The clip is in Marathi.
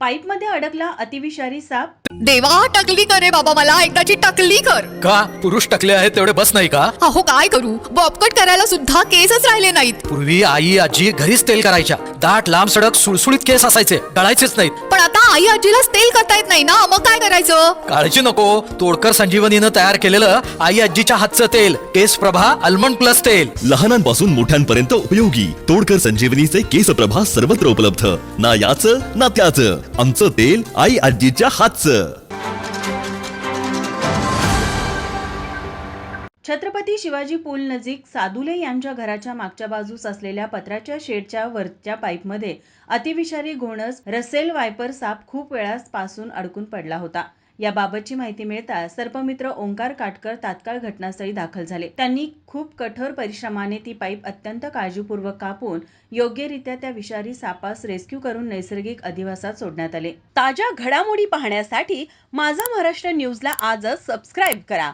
पाईपमध्ये अडकला अतिविषारी साप. देवा टकली करे बाबा, मला एकदाची टकली कर. का पुरुष टकले आहेत तेवढे बस नाही का? अहो काय करू, बॉबकट करायला सुद्धा केसच राहिले नाहीत. पूर्वी आई आजी घरीच तेल करायच्या. दाट लांब सडक सुळसुळीत केस असायचे, गळायचेच नाहीत. पण आता आई आजीलाच तेल करता येत नाही ना, मग काय करायचं? काळजी नको, तोडकर संजीवनीनं तयार केलेलं आई आजीच्या हातचं तेल केस प्रभा आल्मंड प्लस तेल. लहानांपासून मोठ्यांपर्यंत उपयोगी तोडकर संजीवनीचे केस प्रभा सर्वत्र उपलब्ध. ना याचं ना त्याचं, आमचं तेल आई आजीच्या हातचं. छत्रपती शिवाजी पूल नजीक सादुले यांच्या घराच्या मागच्या बाजूस असलेल्या पत्र्याच्या शेडच्या वरच्या पाईपमध्ये अतिविषारी घोणस रसेल वायपर साप खूप वेळापासून अडकून पडला होता. याबाबतची माहिती मिळता सर्पमित्र ओंकार काटकर तात्काळ घटनास्थळी दाखल झाले. त्यांनी खूप कठोर परिश्रमाने ती पाईप अत्यंत काळजीपूर्वक कापून योग्यरित्या त्या विषारी सापास रेस्क्यू करून नैसर्गिक अधिवासात सोडण्यात आले. ताज्या घडामोडी पाहण्यासाठी माझा महाराष्ट्र न्यूजला आजच सबस्क्राईब करा.